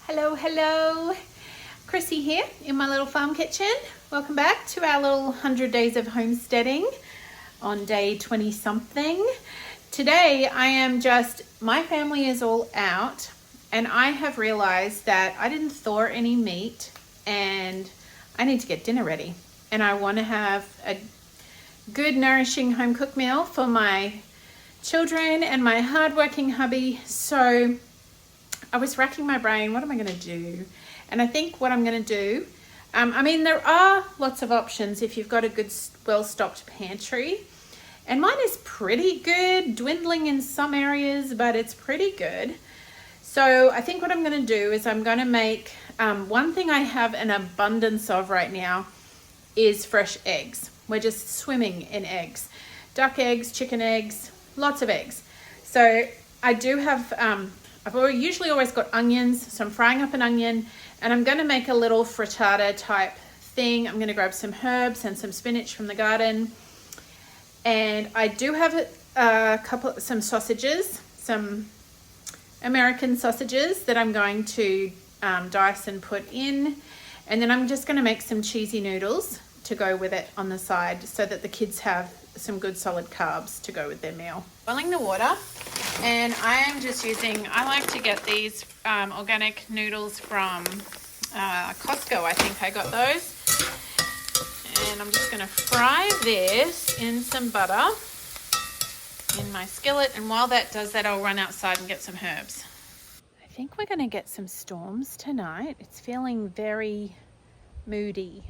Hello. Chrissy here in my little farm kitchen. Welcome back to our little 100 days of homesteading on day 20 something. Today my family is all out and I have realized that I didn't thaw any meat and I need to get dinner ready. And I want to have a good nourishing home cooked meal for my children and my hardworking hubby. So I was racking my brain, what am I going to do? And I think what I'm going to do, there are lots of options if you've got a good, well-stocked pantry. And mine is pretty good, dwindling in some areas, but it's pretty good. So I think what I'm going to do is I'm going to make, one thing I have an abundance of right now is fresh eggs. We're just swimming in eggs. Duck eggs, chicken eggs, lots of eggs. So I do have... I've usually always got onions, so I'm frying up an onion and I'm going to make a little frittata type thing. I'm going to grab some herbs and some spinach from the garden. And I do have some sausages, some American sausages that I'm going to dice and put in. And then I'm just going to make some cheesy noodles to go with it on the side so that the kids have some good solid carbs to go with their meal. Boiling the water, and I am just I like to get these organic noodles from Costco. I think I got those. And I'm just going to fry this in some butter in my skillet. And while that does that, I'll run outside and get some herbs. I think we're going to get some storms tonight. It's feeling very moody.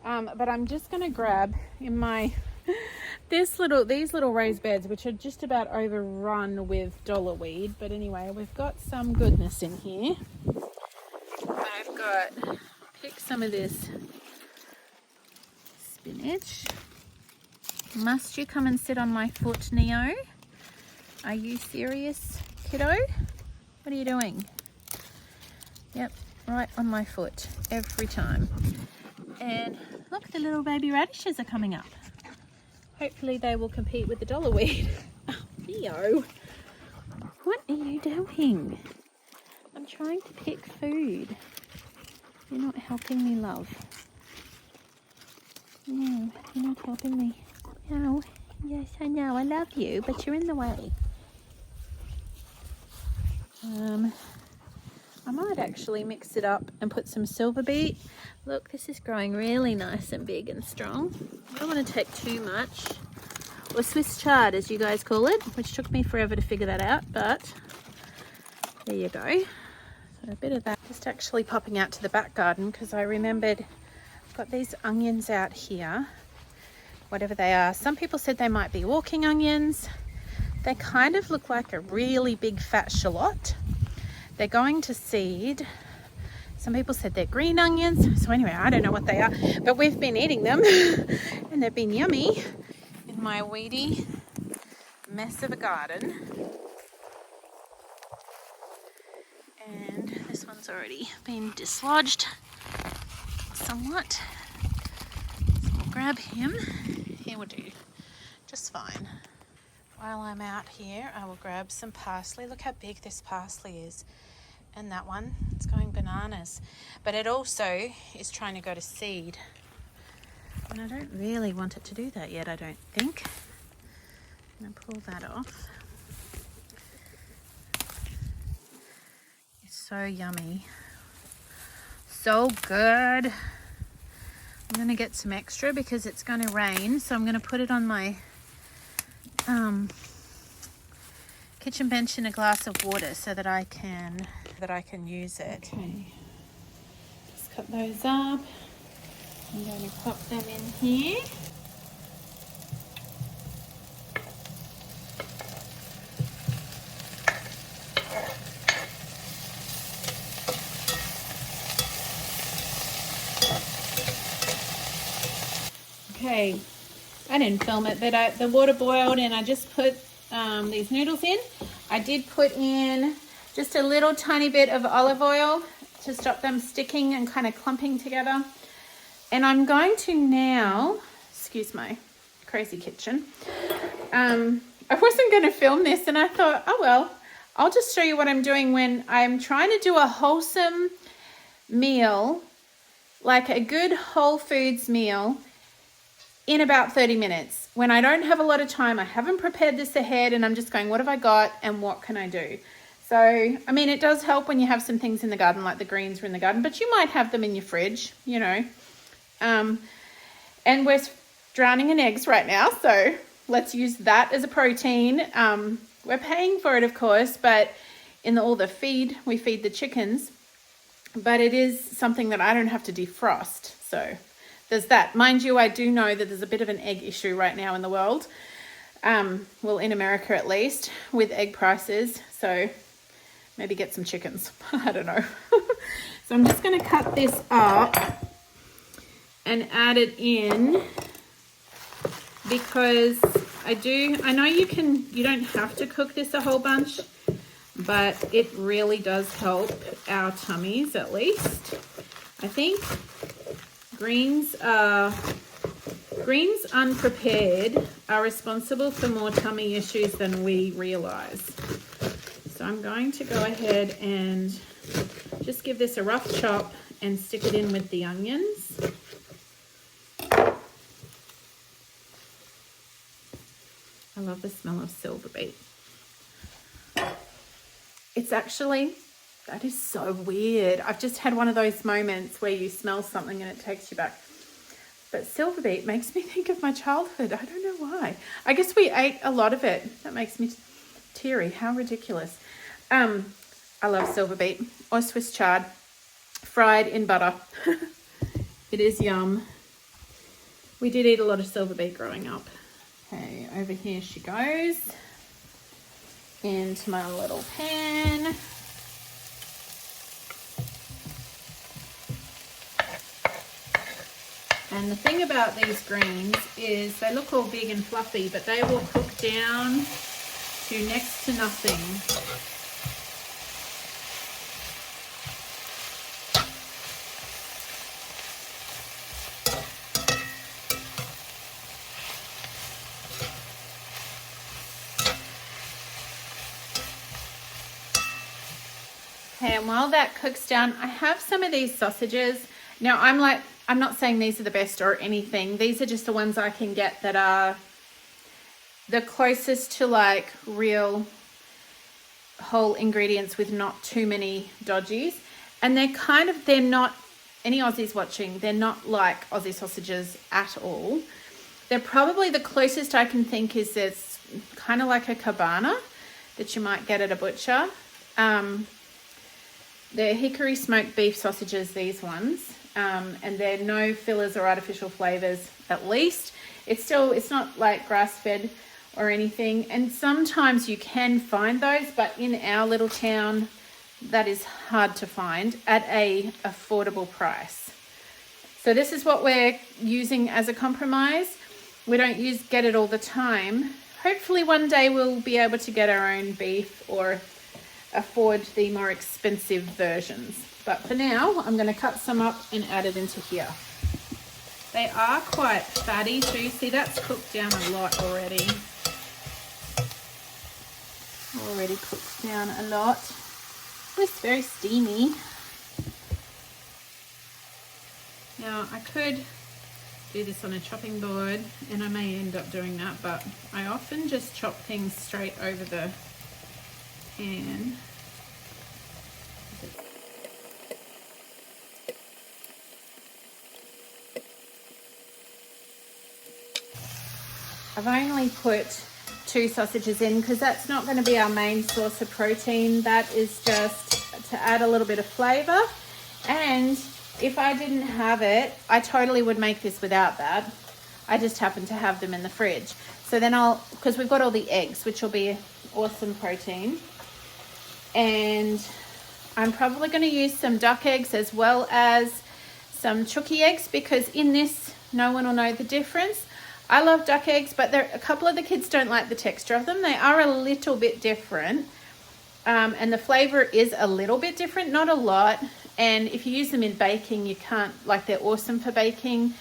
But I'm just going to grab in my... these little raised beds, which are just about overrun with dollarweed, but anyway, we've got some goodness in here. Pick some of this spinach. Must you come and sit on my foot, Neo? Are you serious, kiddo? What are you doing? Yep, right on my foot every time. And look, the little baby radishes are coming up. Hopefully they will compete with the dollarweed. Oh, Theo, what are you doing? I'm trying to pick food. You're not helping me, love. No, you're not helping me. No, yes, I know, I love you, but you're in the way. I might actually mix it up and put some silver beet. Look, this is growing really nice and big and strong. I don't want to take too much. Or Swiss chard, as you guys call it, which took me forever to figure that out, but there you go. So a bit of that. Just actually popping out to the back garden because I remembered I've got these onions out here, whatever they are. Some people said they might be walking onions. They kind of look like a really big fat shallot. They're going to seed. Some people said they're green onions. So anyway, I don't know what they are, but we've been eating them and they've been yummy. In my weedy mess of a garden. And this one's already been dislodged somewhat. So I'll grab him. He will do just fine. While I'm out here, I will grab some parsley. Look how big this parsley is. And that one, it's going bananas. But it also is trying to go to seed. And I don't really want it to do that yet, I don't think. I'm going to pull that off. It's so yummy. So good. I'm going to get some extra because it's going to rain. So I'm going to put it on my kitchen bench in a glass of water so that I can use it. Okay. Just cut those up. I'm going to pop them in here. Okay, I didn't film it, but the water boiled and I just put these noodles in. I did put in just a little tiny bit of olive oil to stop them sticking and kind of clumping together. And I'm going to now, excuse my crazy kitchen. I wasn't going to film this and I thought, oh well, I'll just show you what I'm doing when I'm trying to do a wholesome meal, like a good whole foods meal, in about 30 minutes. When I don't have a lot of time, I haven't prepared this ahead, and I'm just going, what have I got and what can I do? So, I mean, it does help when you have some things in the garden, like the greens are in the garden, but you might have them in your fridge, you know. And we're drowning in eggs right now, so let's use that as a protein. We're paying for it, of course, but in all the feed, we feed the chickens, but it is something that I don't have to defrost. So there's that. Mind you, I do know that there's a bit of an egg issue right now in the world. Well, in America at least, with egg prices. So maybe get some chickens. I don't know. So I'm just going to cut this up and add it in, because I know you don't have to cook this a whole bunch, but it really does help our tummies, at least. I think greens unprepared are responsible for more tummy issues than we realize. So I'm going to go ahead and just give this a rough chop and stick it in with the onions. I love the smell of silver beet. It's actually, that is so weird. I've just had one of those moments where you smell something and it takes you back. But silver beet makes me think of my childhood. I don't know why. I guess we ate a lot of it. That makes me teary. How ridiculous. I love silver beet or Swiss chard, fried in butter. It is yum. We did eat a lot of silver beet growing up. Okay, over here she goes into my little pan. And the thing about these greens is they look all big and fluffy, but they will cook down to next to nothing. Okay, and while that cooks down, I have some of these sausages. Now, I'm not saying these are the best or anything. These are just the ones I can get that are the closest to like real whole ingredients with not too many dodgies. And they're not, any Aussies watching, they're not like Aussie sausages at all. They're probably the closest I can think is this kind of like a cabana that you might get at a butcher. They're hickory smoked beef sausages, these ones. And they're no fillers or artificial flavors, at least. It's not like grass-fed or anything. And sometimes you can find those, but in our little town, that is hard to find at a affordable price. So this is what we're using as a compromise. We don't get it all the time. Hopefully one day we'll be able to get our own beef or afford the more expensive versions. But for now, I'm going to cut some up and add it into here. They are quite fatty too. See, that's cooked down a lot already. Already cooked down a lot. It's very steamy. Now, I could do this on a chopping board, and I may end up doing that, but I often just chop things straight over the pan. I've only put 2 sausages in because that's not going to be our main source of protein. That is just to add a little bit of flavor. And if I didn't have it, I totally would make this without that. I just happen to have them in the fridge. So then because we've got all the eggs, which will be awesome protein. And I'm probably going to use some duck eggs as well as some chooky eggs, because in this, no one will know the difference. I love duck eggs, but a couple of the kids don't like the texture of them. They are a little bit different. And the flavor is a little bit different, not a lot. And if you use them in baking, they're awesome for baking.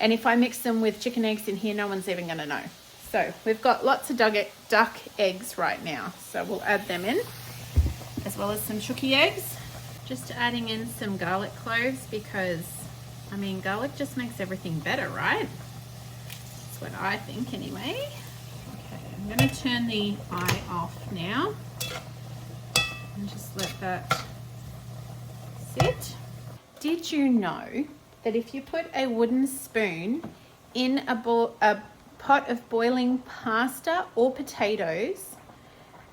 And if I mix them with chicken eggs in here, no one's even gonna know. So we've got lots of duck eggs right now. So we'll add them in. as well as some chooky eggs. Just adding in some garlic cloves because, I mean, garlic just makes everything better, right? That's what I think anyway. Okay, I'm going to turn the eye off now and just let that sit. Did you know that if you put a wooden spoon in a pot of boiling pasta or potatoes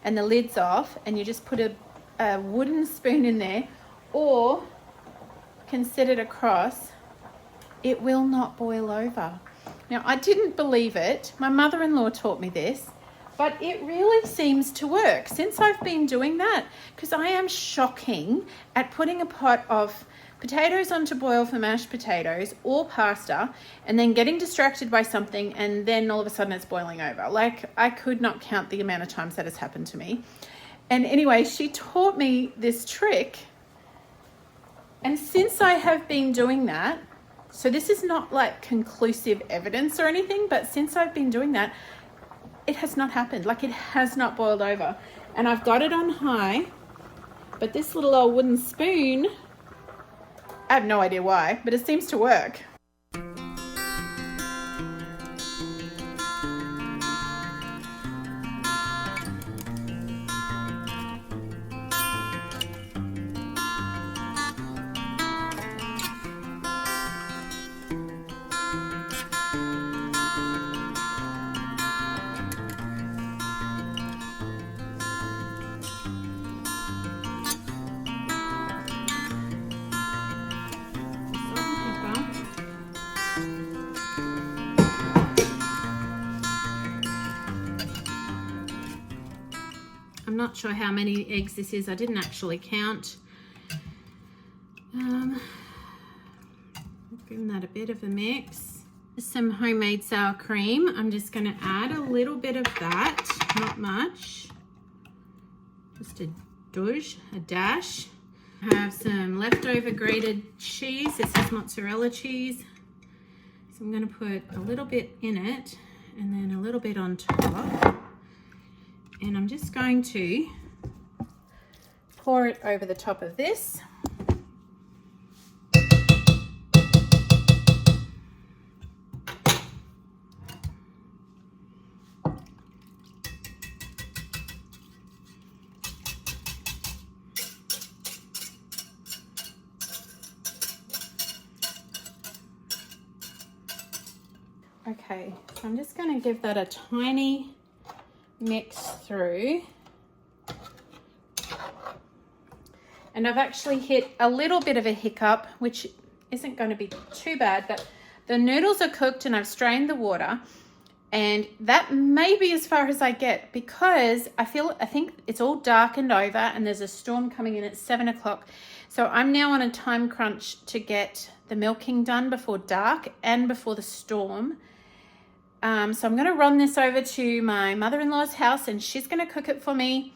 and the lid's off, and you just put a wooden spoon in there or can set it across, it will not boil over? Now, I didn't believe it. My mother-in-law taught me this, but it really seems to work since I've been doing that, because I am shocking at putting a pot of potatoes on to boil for mashed potatoes or pasta and then getting distracted by something and then all of a sudden it's boiling over. Like, I could not count the amount of times that has happened to me. And anyway, she taught me this trick, and since I have been doing that, so this is not like conclusive evidence or anything, but since I've been doing that, it has not happened. Like, it has not boiled over. And I've got it on high, but this little old wooden spoon, I have no idea why, but it seems to work. I'm not sure how many eggs this is. I didn't actually count. Give that a bit of a mix. Some homemade sour cream. I'm just going to add a little bit of that, not much. Just a dash. I have some leftover grated cheese. This is mozzarella cheese. So I'm going to put a little bit in it and then a little bit on top. And I'm just going to pour it over the top of this. Okay, so I'm just going to give that a tiny mix through, and I've actually hit a little bit of a hiccup, which isn't going to be too bad, but the noodles are cooked and I've strained the water, and that may be as far as I get because I think it's all darkened over and there's a storm coming in at 7 o'clock. So I'm now on a time crunch to get the milking done before dark and before the storm. So I'm going to run this over to my mother-in-law's house and she's going to cook it for me.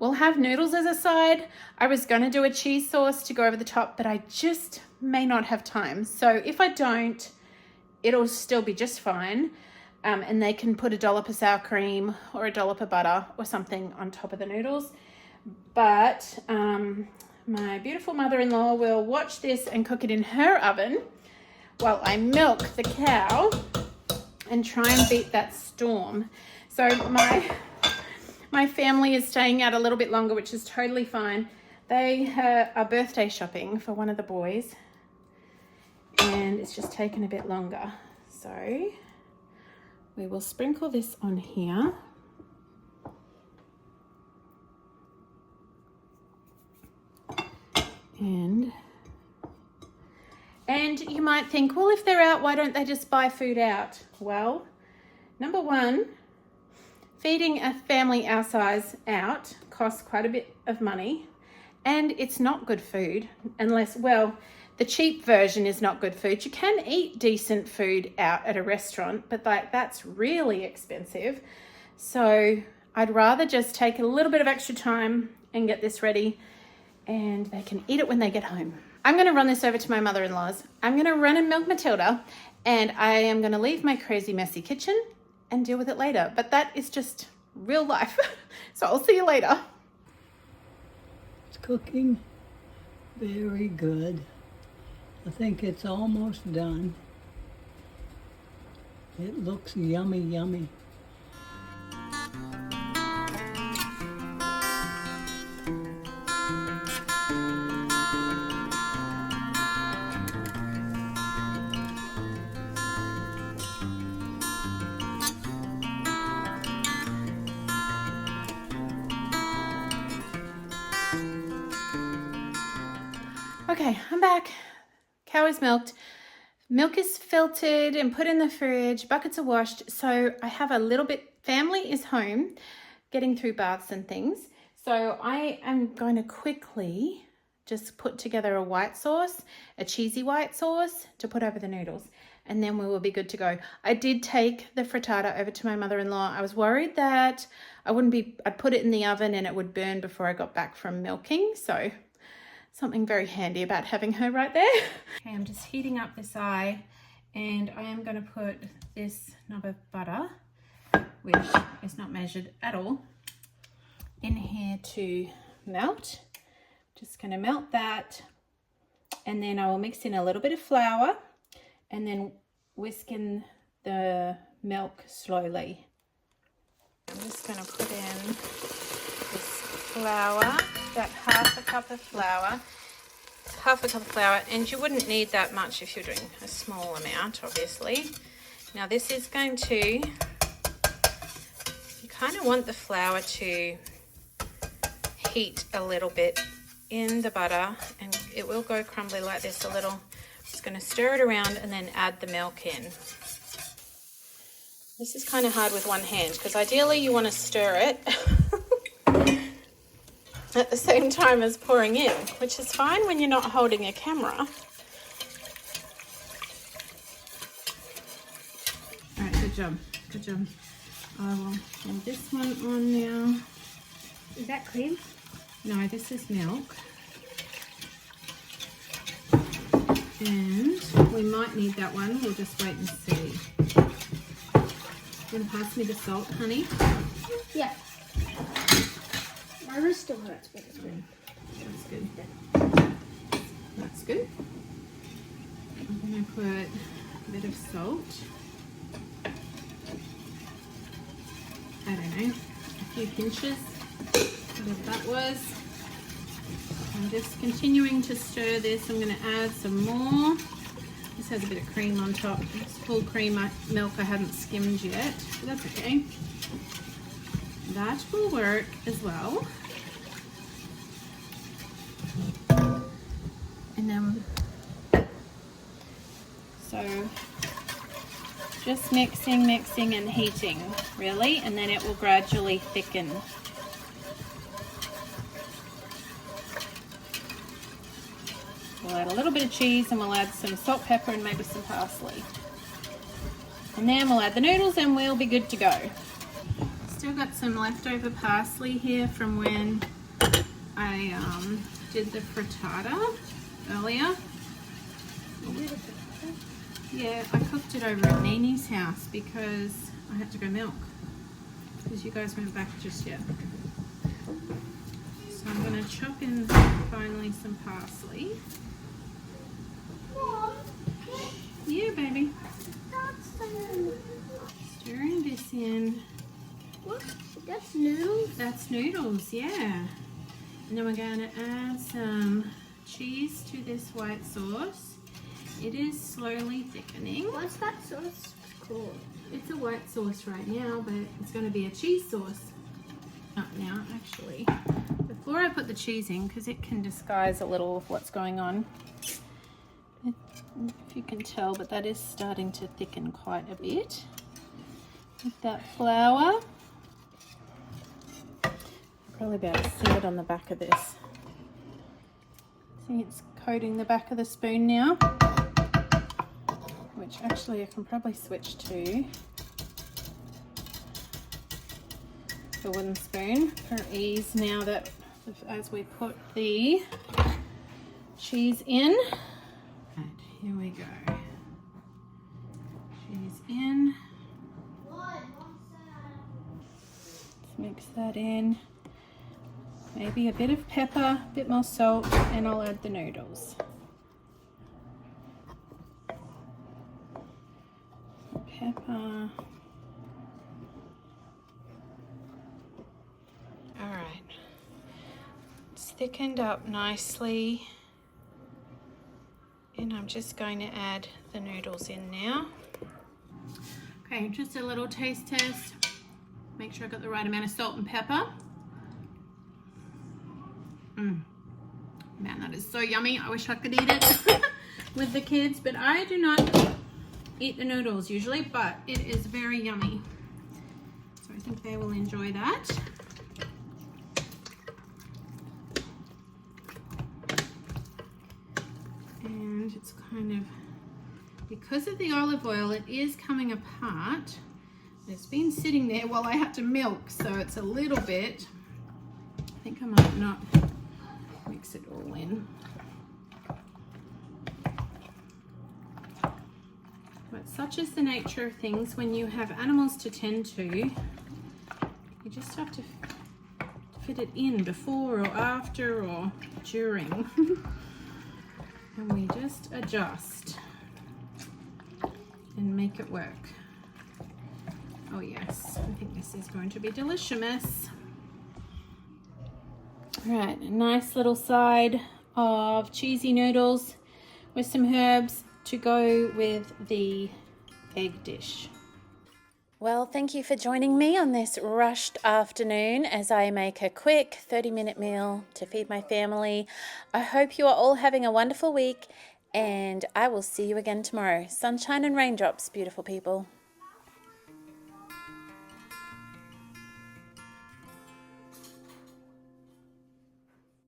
We'll have noodles as a side. I was going to do a cheese sauce to go over the top, but I just may not have time. So if I don't, it'll still be just fine. And they can put a dollop of sour cream or a dollop of butter or something on top of the noodles. But my beautiful mother-in-law will watch this and cook it in her oven while I milk the cow and try and beat that storm. So my family is staying out a little bit longer, which is totally fine. They are birthday shopping for one of the boys, and it's just taken a bit longer. So we will sprinkle this on here. And you might think, well, if they're out, why don't they just buy food out? Well, number one, feeding a family our size out costs quite a bit of money, and it's not good food unless, well, the cheap version is not good food. You can eat decent food out at a restaurant, but that's really expensive. So I'd rather just take a little bit of extra time and get this ready, and they can eat it when they get home. I'm going to run this over to my mother-in-law's. I'm going to run and milk Matilda, and I am going to leave my crazy messy kitchen and deal with it later. But that is just real life. So I'll see you later. cooking very good. I think it's almost done. It looks yummy, yummy. Okay, I'm back. Cow is milked. Milk is filtered and put in the fridge. Buckets are washed. So I have a little bit, family is home, getting through baths and things. So I am going to quickly just put together a white sauce, a cheesy white sauce to put over the noodles. And then we will be good to go. I did take the frittata over to my mother-in-law. I was worried that I'd put it in the oven and it would burn before I got back from milking. So something very handy about having her right there. Okay, I'm just heating up this eye and I am going to put this knob of butter, which is not measured at all, in here to melt. Just going to melt that, and then I will mix in a little bit of flour and then whisk in the milk slowly. I'm just going to put in this flour, about half a cup of flour, and you wouldn't need that much if you're doing a small amount, obviously. Now this is going to, you kind of want the flour to heat a little bit in the butter, and it will go crumbly like this a little. Just going to stir it around and then add the milk in. This is kind of hard with one hand because ideally you want to stir it at the same time as pouring in, which is fine when you're not holding a camera. All right, good job, good job. I will add this one on now. Is that cream? No, this is milk. And we might need that one, we'll just wait and see. You want to pass me the salt, honey? Yeah. My wrist still hurts, but it's good. That's good. That's good. I'm going to put a bit of salt. I don't know, a few pinches, whatever that was. I'm just continuing to stir this. I'm going to add some more. This has a bit of cream on top. It's full cream milk I haven't skimmed yet, but that's okay. That will work as well. And then, so just mixing and heating really, and then it will gradually thicken. We'll add a little bit of cheese and we'll add some salt, pepper, and maybe some parsley. And then we'll add the noodles and we'll be good to go. Still got some leftover parsley here from when I did the frittata earlier. Yeah, I cooked it over at Nini's house because I had to go milk because you guys weren't back just yet. So I'm going to chop in finally some parsley. Mom, Yeah, baby. that's Stirring this in. what? That's noodles? That's noodles, yeah. And then we're going to add some cheese to this white sauce. It is slowly thickening. What's that sauce called? It's a white sauce right now, but it's going to be a cheese sauce. Not now, actually. Before I put the cheese in, because it can disguise a little of what's going on. If you can tell, but that is starting to thicken quite a bit. With that flour. Probably be able to see it on the back of this. See, it's coating the back of the spoon now. Which actually I can probably switch to the wooden spoon for ease now that as we put the cheese in. Right, here we go. Cheese in. Let's mix that in. Maybe a bit of pepper, a bit more salt, and I'll add the noodles. Pepper. All right. It's thickened up nicely. And I'm just going to add the noodles in now. Okay, just a little taste test. Make sure I got the right amount of salt and pepper. Man, that is so yummy. I wish I could eat it with the kids, but I do not eat the noodles usually, but it is very yummy. So I think they will enjoy that. And it's kind of, because of the olive oil, it is coming apart. It's been sitting there while I had to milk, so it's a little bit, I think I might not mix it all in. But such is the nature of things when you have animals to tend to. You just have to fit it in before or after or during. And we just adjust and make it work. Oh yes, I think this is going to be delicious. All right, a nice little side of cheesy noodles with some herbs to go with the egg dish. Well, thank you for joining me on this rushed afternoon as I make a quick 30-minute meal to feed my family. I hope you are all having a wonderful week, and I will see you again tomorrow. Sunshine and raindrops, beautiful people.